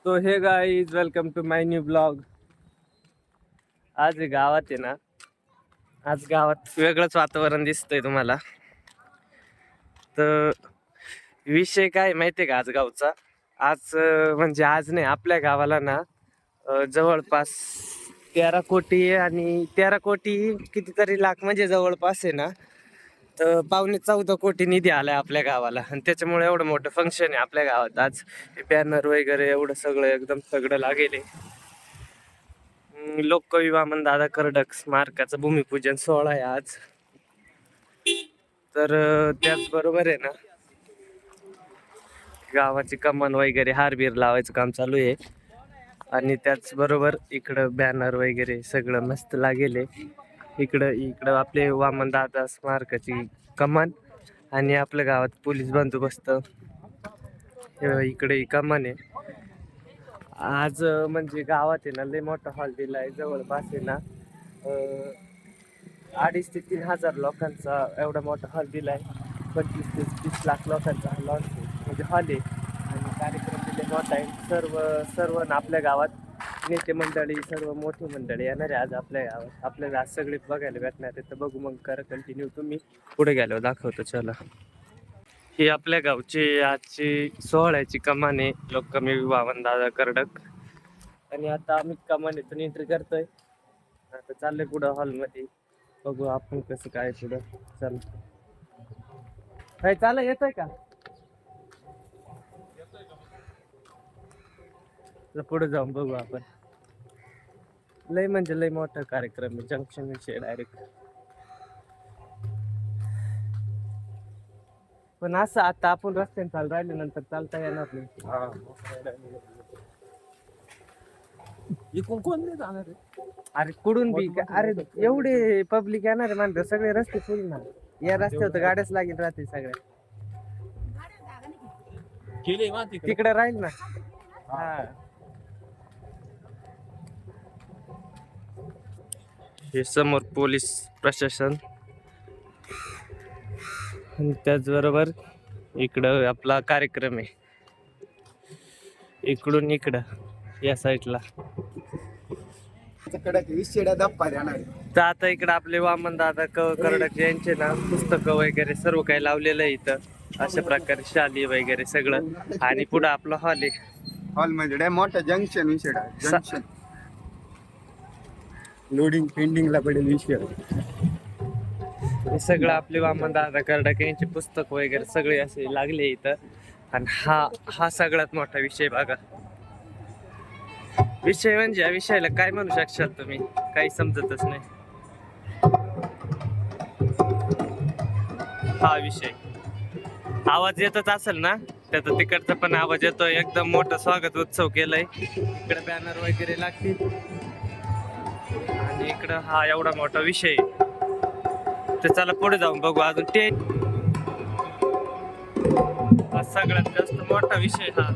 तो हे guys welcome to my new blog. आज गावात आहे ना, आज गावात वेगळंच वातावरण दिसतंय तुम्हाला. तर विषय काय माहितीये का आज गावचा? आज म्हणजे आज नाही, आपल्या गावाला ना जवळपास 13 कोटी आणि 13 कोटी कितीतरी लाख म्हणजे जवळपास आहे ना, तर 14.25 कोटी निधी आलाय आपल्या गावाला. आणि त्याच्यामुळे एवढं मोठं फंक्शन आहे आपल्या गावात आज. बॅनर वगैरे एवढं सगळं एकदम सगळं लागेल. लोककवी वामन दादा कर्डक स्मारकाचं भूमिपूजन सोहळा आहे आज. तर त्याचबरोबर आहे ना, गावाची कमान वगैरे हारबीर लावायचं काम चालू आहे. आणि त्याचबरोबर इकडं बॅनर वगैरे सगळं मस्त लागेल. इकडं आपले वामन दादा स्मारकाची कमान आणि आपल्या गावात पोलीस बंदोबस्त. इकडे कमान आहे. आज म्हणजे गावात आहे ना लय मोठा हॉल दिलाय. जवळपास आहे ना 2,500 ते 3,000 लोकांचा एवढा मोठा हॉल दिलाय. 25 ते 30 लाख लोकांचा लॉन्च म्हणजे हॉल आहे. आणि कार्यक्रम दिले मोठा आहे. सर्व ना आपल्या गावात नेते मंडळी, सर्व मोठी मंडळी येणार आहे आज आपल्या गावात. आपल्याला आज सगळे बघायला भेटणार आहे. तर बघू मग, करा कंटिन्यू. तुम्ही पुढे गेल्यावर दाखवतो. चला, ही आपल्या गावची आजची सोहळ्याची कमान आहे, लोककवी वामन दादा कर्डक. आणि आता आम्ही कमानीतून एंट्री करतोय. आता चाललंय पुढं हॉलमध्ये. बघू आपण कसं काय पुढं. चल काय चाललं, येतोय का? पुढे जाऊन बघू आपण. लय म्हणजे लय मोठा कार्यक्रम आहे. जंक्शन विषय डायरेक्ट. पण असं आता आपण रस्त्याने चालू राहिल्यानंतर चालता येणार नाही. इकडून कोण नाही जाणार आहे? अरे कुठून बी अरे एवढे पब्लिक येणार आहे म्हणतात. सगळे रस्ते फुल ना. या रस्त्यावर तर गाड्याच लागेल राहतील सगळ्या. केले मा तिकडे राहील ना. हा, हे समोर पोलीस प्रशासन. आणि त्याचबरोबर इकडं आपला कार्यक्रम आहे. इकडून इकडं या साईडला. तर आता इकडं आपले वामन दादा कर्डक यांचे ना पुस्तकं वगैरे सर्व काही लावलेलं आहे इथं. अशा प्रकारे शाली वगैरे सगळं. आणि पुढं आपला हॉल आहे. हॉल म्हणजे मोठा जंक्शन विषय आहे. जंक्शन लोडिंग पेंडिंगला पडेल विषय. हे सगळं आपले वामन दादा कर्डक यांचे पुस्तक वगैरे सगळे असे लागले इथं. आणि हा सगळ्यात मोठा विषय बघा. विषय म्हणजे या विषयाला काय म्हणू शकशाल तुम्ही? काही समजतच नाही. हा विषय आवाज येतच असेल ना, त्याचा तिकडचा पण आवाज येतोय. एकदम मोठं स्वागत उत्सव केलाय. इकडे बॅनर वगैरे लागतील. आणि इकडं हा एवढा मोठा विषय. तर चला पुढे जाऊन बघू अजून. ते हा सगळ्यात जास्त मोठा विषय. हा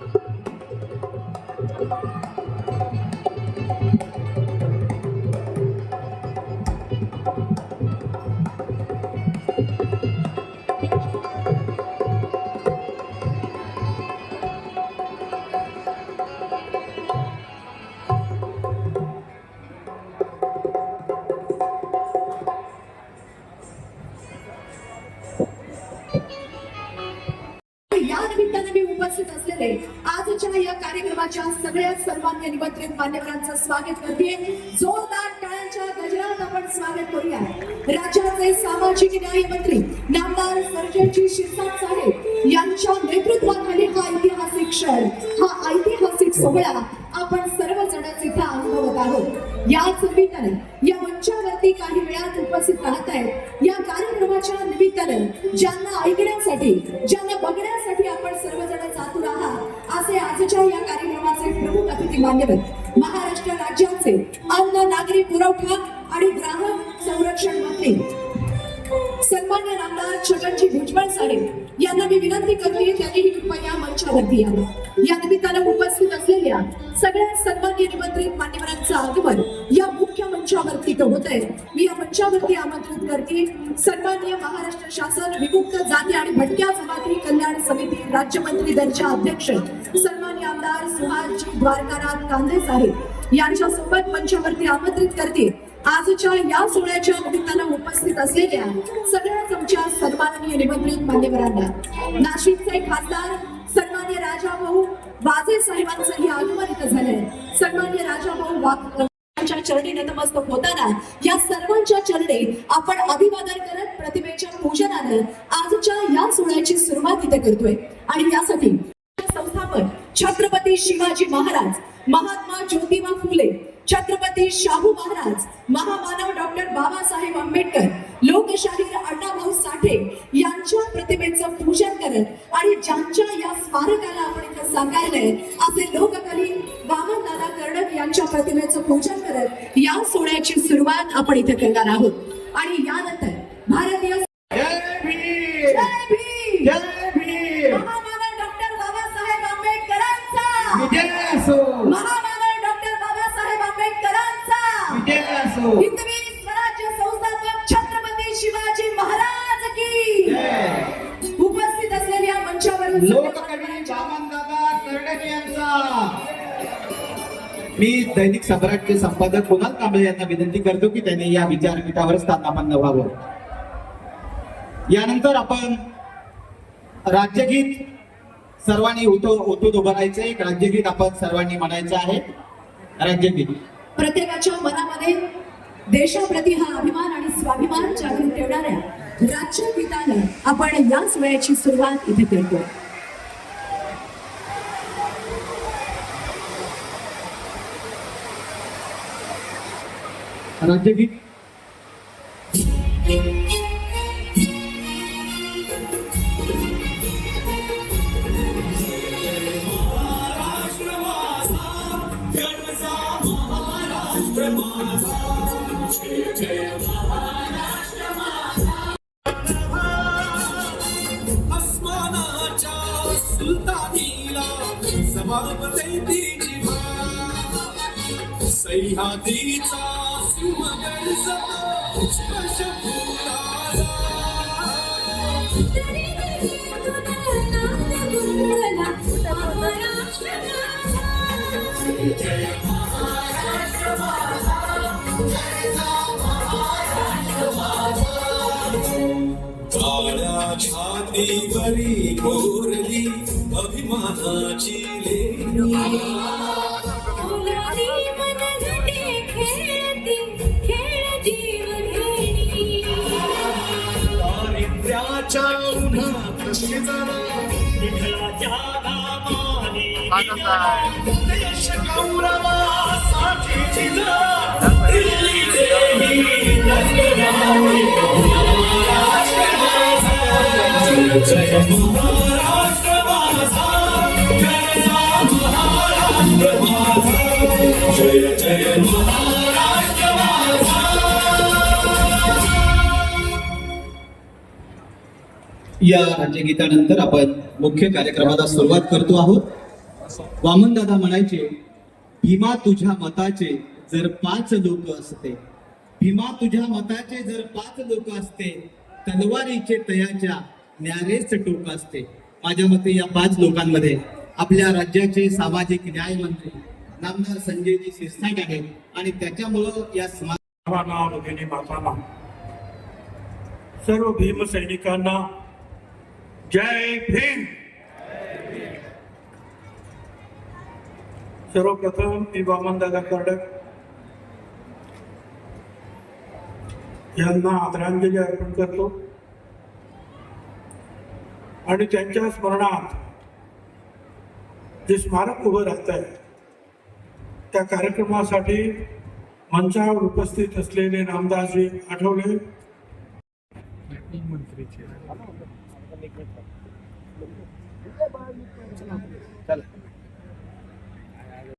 या निमित्ताने मी उपस्थित असलेले आजच्या या कार्यक्रमाच्या सगळ्या सन्मान्य निमंत्रित मान्यवरांचं स्वागत करते. जोरदार टाळ्यांच्या गजरात आपण स्वागत करूया. राज्याचे सामाजिक न्याय मंत्री नामदार सर्जेजी शिरसाट साहेब यांच्या नेतृत्वाखाली हा ऐतिहासिक क्षण, हा ऐतिहासिक सोहळा आपण सर्वजण इथं अनुभवत आहोत. याच निमित्ताने या मंचावरती काही वेळात उपस्थित राहत आहेत. या कार्यक्रमाच्या निमित्तानं ज्यांना ऐकण्यासाठी, ज्यांना बघण्यासाठी आपण सर्वजण चातुर आहात, असे आजच्या या कार्यक्रमाचे प्रमुख अतिथी मान्यवर महाराष्ट्र राज्याचे अन्न, नागरी पुरवठा आणि ग्राहक संरक्षण मंत्री सन्मान्य नामदार छगनजी भुजबळ साहेब यांना मी विनंती करते त्यांनीही कृपया मंचावरती यावं. या निमित्तानं उपस्थित असलेल्या सगळ्या सन्मान्य निमंत्रित मान्यवरांचं आगमन या मुख्य मंचावरती होत आहे. मी या मंचावरती आमंत्रित करते सन्मान्य महाराष्ट्र शासन विमुक्त जाती आणि भटक्या जमाती कल्याण समिती राज्यमंत्री दर्जा अध्यक्ष सन्मान्य आमदार सुहासजी द्वारकानाथ कांदे साहेब यांच्या सोबत मंचावरती आमंत्रित करते. आजच्या या सोहळ्याच्या निमित्तानं उपस्थित असलेल्या सगळ्याच आमच्या सन्माननीय निमंत्रित मान्यवरांना नाशिकचे खासदार सन्मान्य राजाभाऊ वाजे साहेबांचंही आगमन इथं झालंय. सन्मान्य राजाभाऊ वाजेंच्या चरणी नतमस्तक होताना या सर्वांच्या चरणी आपण अभिवादन करत प्रतिमेच्या पूजनानं आजच्या या सोहळ्याची सुरुवात इथे करतोय. आणि यासाठी संस्थापक छत्रपती शिवाजी महाराज, महात्मा ज्योतिबा फुले, छत्रपती शाहू महाराज, महामानव डॉक्टर बाबासाहेब आंबेडकर, लोकशाहीर अण्णाभाऊ साठे यांच्या प्रतिमेचं पूजन करत आणि ज्यांच्या या स्मारकाला आपण इथं साकारलंय असे लोककवी वामनदादा कर्डक यांच्या प्रतिमेचं पूजन करत या सोहळ्याची सुरुवात आपण इथे करणार आहोत. आणि यानंतर भारतीय महामानव डॉक्टर बाबासाहेब आंबेडकरांचा, महामानव डॉक्टर बाबासाहेब आंबेडकरांचा, हिंदवी स्वराज्य संस्थापक छत्रपती शिवाजी महाराज की. उपस्थित असलेल्या मंचावरील लोककवी वामनदादा कर्डक यांचा. मी दैनिक सम्राटचे संपादक कुणाल कांबळे यांना विनंती करतो की त्यांनी या विचारपीठावर स्थानापन्न व्हावं. यानंतर आपण राज्यगीत सर्वांनी उठून उभं राहायचं. एक राज्यगीत आपण सर्वांनी म्हणायचं आहे. राज्यगीत प्रत्येकाच्या मनामध्ये देशाप्रती हा अभिमान आणि स्वाभिमान जागृत ठेवणाऱ्या राज्यगीतानं आपण या सोहळ्याची सुरुवात इथे करतो. राज्यगीत सह्याद्रीचा सिंहगड स्पर्श फुलाला काळ्या छातीवरी कोरली अभिमानाची लेणी दारिद्र्याच्या उन्हात शिजला विठ्ठलाच्या नामाने देश गौरवासाठी झिजला दिल्लीचेही दसरावे महाराष्ट्र माझा जय महाराष्ट्र माझा जय महाराष्ट्र माझा जय जय महाराष्ट्र माझा. या राज्यगीतानंतर आपण मुख्य कार्यक्रमाला सुरुवात करतो आहोत. वामनदादा म्हणायचे, भीमा तुझ्या मताचे जर 5 लोक असते, भीमा तुझ्या मताचे जर 5 लोक असते, तलवारीचे तयाच्या न्यारेच टोक असते. माझ्या मते या 5 लोकांमध्ये आपल्या राज्याचे सामाजिक न्याय मंत्री नामदार संजयजी शिरसाट आहेत आणि त्याच्यामुळं या भगिनी मातांना, सर्व भीम सैनिकांना जय भीम. सर्वप्रथम मी वामनदादा कर्डक यांना आदरांजली अर्पण करतो आणि त्यांच्या स्मरणात जे स्मारक उभं राहत आहे त्या कार्यक्रमासाठी मंचावर उपस्थित असलेले नामदारजी आठवले,